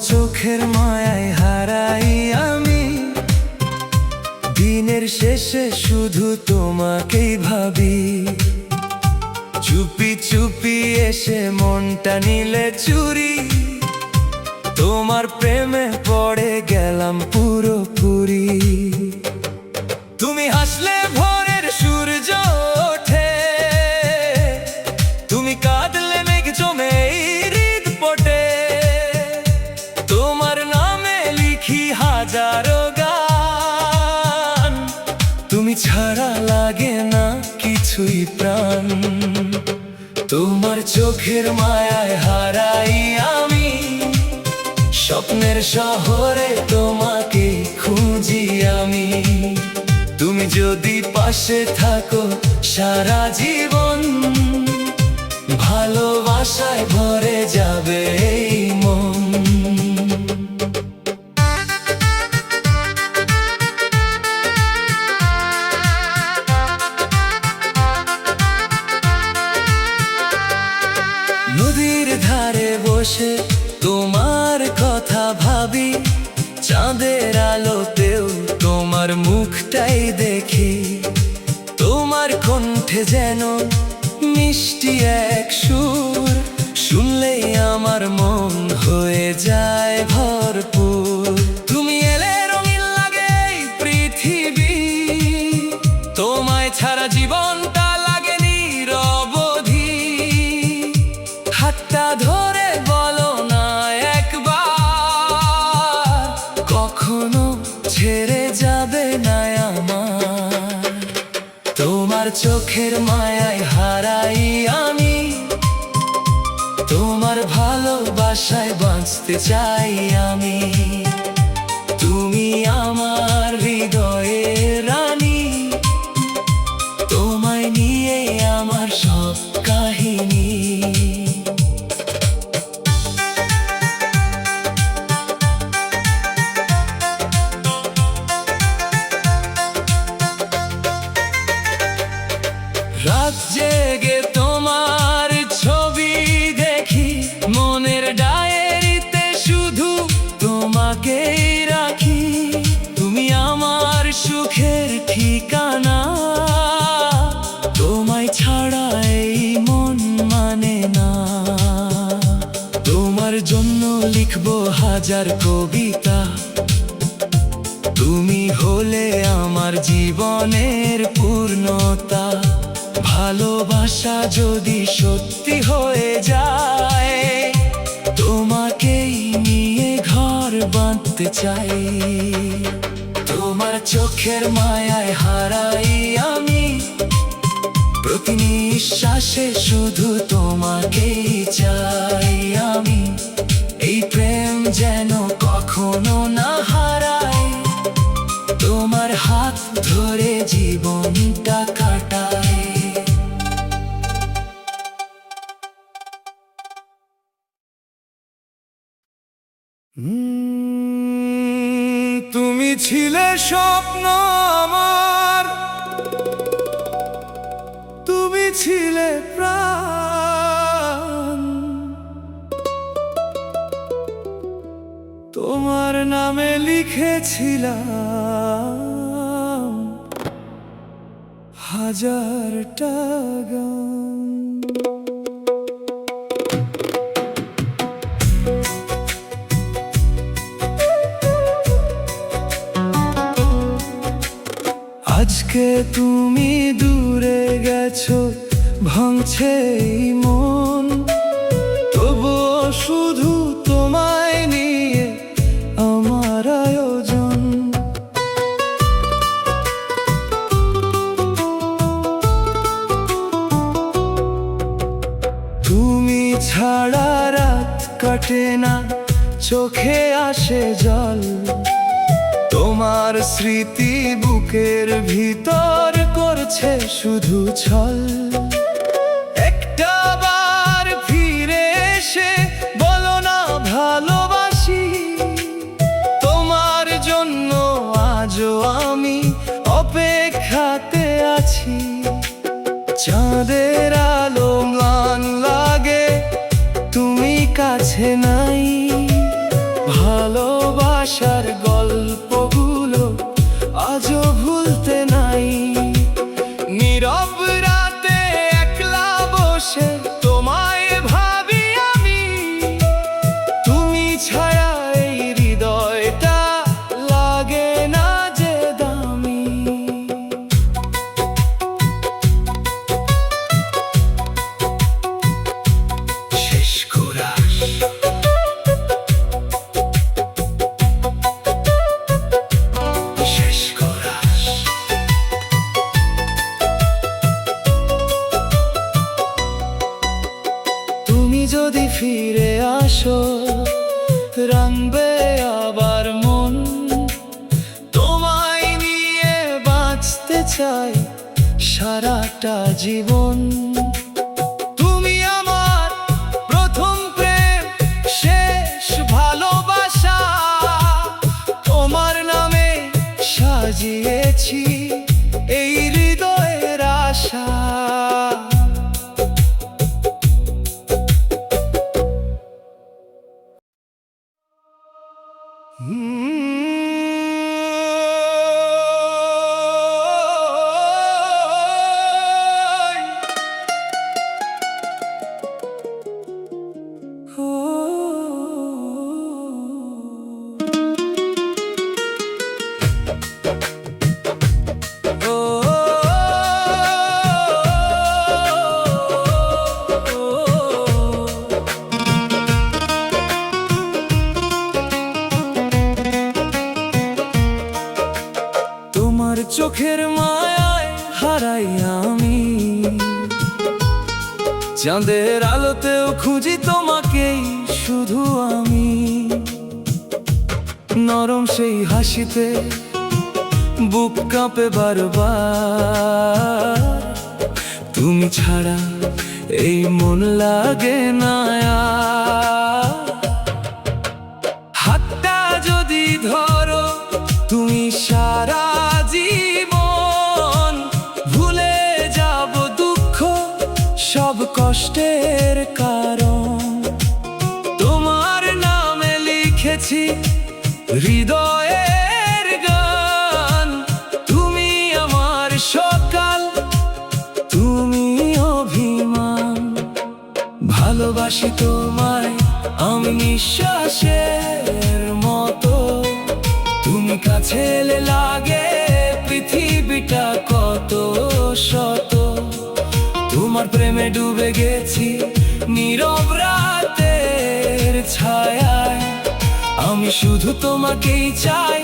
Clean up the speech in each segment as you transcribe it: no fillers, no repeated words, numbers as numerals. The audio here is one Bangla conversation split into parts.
চোখের মায়ায় হারাই আমি, দিনের শেষে শুধু তোমাকেই ভাবি। চুপি চুপি এসে মনটা নিলে চুরি, তোমার প্রেমে পড়ে গেলাম পুরোপুরি। তুমি হাসলে ভোরের সূর্য ওঠে, তুমি কাঁদলে মেঘ জমে হৃদপটে। তোমার নামে লিখি হাজারো গান, তুমি ছাড়া লাগে না কিছুই প্রাণ। তোমার চোখের মায়ায় হারাই আমি, স্বপ্নের শহরে তোমাকে খুঁজি আমি। তুমি যদি পাশে থাকো সারা জীবন, ভালোবাসায় ভরে যাবে এই মন। নদীর ধারে বসে তোমার কথা ভাবি, চাঁদের আলোতেও তোমার মুখটাই দেখি। তোমার কণ্ঠে যেন মিষ্টি এক সুর, শুনলেই আমার মন হয়ে যায় ভরপুর। তুমি এলে রঙিন লাগে এই পৃথিবী, তোমায় ছাড়া জীবনটা লাগে নিরবধি। হাতটা ধরে বলো না একবার, কখনো ছেড়ে যাবে না আমার। তোমার চোখের মায়ায় হারাই আমি, তোমার ভালোবাসায় বাঁচতে চাই আমি। তুমি আমার হৃদয়ের রানী, তোমায় নিয়ে আমার সব কাহিনী। রাত জেগে তোমার ছবি দেখি, মনের ডায়েরিতে শুধু তোমাকেই রাখি। তুমি আমার সুখের ঠিকানা, তোমায় ছাড়া এই মন মানে না। তোমার জন্য লিখবো হাজার কবিতা, তুমি হলে আমার জীবনের পূর্ণতা। ভালোবাসা যদি সত্যি হয়ে যায়, তোমাকেই নিয়ে ঘর বাঁধতে চাই। তোমার চোখের মায়ায় হারাই আমি, প্রতি নিঃশ্বাসে শুধু তোমাকেই চাই আমি। এই প্রেম যেন কখনো না হারায়, তোমার হাত ধরে জীবনটা কাটায়। তুমি ছিলে স্বপ্ন আমার, তুমি ছিলে প্রাণ। তোমার নামে লিখেছিলাম হাজারটা গান। আজকে তুমি দূরে গেছো, ভাঙছে এই মন। তবুও শুধু তোমায় নিয়ে আমার আয়োজন। তুমি ছাড়া রাত কাটে না, চোখে আসে জল। তোমার স্মৃতি বুকের ভিতর করছে শুধু ছল। একটা বার ফিরে এসে বলো না ভালোবাসি, তোমার জন্য আজও আমি অপেক্ষাতে আছি। চাঁদের আলো ম্লান লাগে, তুমি কাছে নাই। চাই সারাটা জীবন। তুমি আমার প্রথম প্রেম, শেষ ভালোবাসা, তোমার নামে সাজিয়েছি এই হৃদয়ের আশা। তোমার চোখের মায়ায় হারাই আমি, চাঁদের আলোতেও খুঁজি তোমাকেই শুধু আমি। নরম সেই হাসিতে বুক কাঁপে বারবার, তুমি ছাড়া এই মন লাগে না আর। হাতটা যদি ধরো তুমি সারা জীবন, ভুলে যাব দুঃখ সব কষ্টের কারণ। তোমার নামে লিখেছি হৃদয়ের গান, তুমি আমার সকাল, তুমি অভিমান। ভালোবাসি তোমায় আমি নিঃশ্বাসের মতো, তুমি কাছে এলে লাগে পৃথিবীটা কত শত। তোমার প্রেমে ডুবে গেছি নীরব রাতের ছায়ায়, আমি শুধু তোমাকেই চাই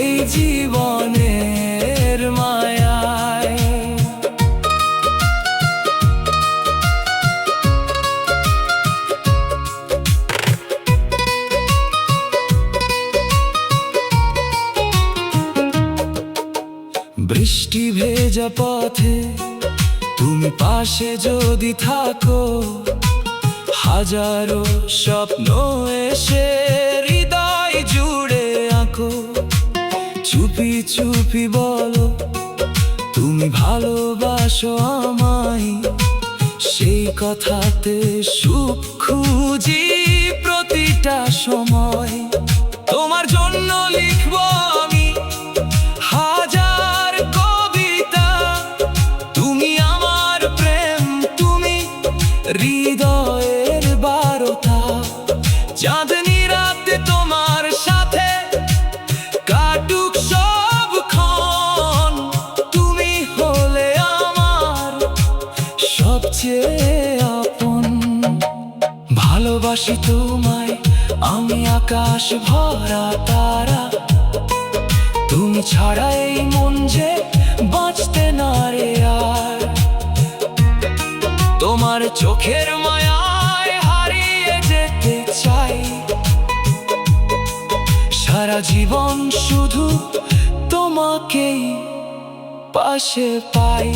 এই জীবনের মায়ায়। বৃষ্টি ভেজা পথে তুমি পাশে যদি থাকো, হাজারো স্বপ্ন এসে হৃদয় জুড়ে আঁকো। চুপি চুপি বলো তুমি ভালোবাসো আমায়, সেই কথাতে সুখ খুঁজি প্রতিটা সময়। তোমার জন্য লিখব আমি হাজার কবিতা, তুমি আমার প্রেম, তুমি হৃদয়ের বারতা। চাঁদনি রাতে তোমার সাথে কাটুক সবক্ষণ, তুমি হলে আমার সবচেয়ে আপন। ভালোবাসি তোমায় আমি আকাশ ভরা তারা, তুমি ছাড়া এই মন যে বাঁচতে না রে আর। তোমার চোখের মায়ায় হারিয়ে যেতে চাই, সারা জীবন শুধু তোমাকেই পাশে পাই।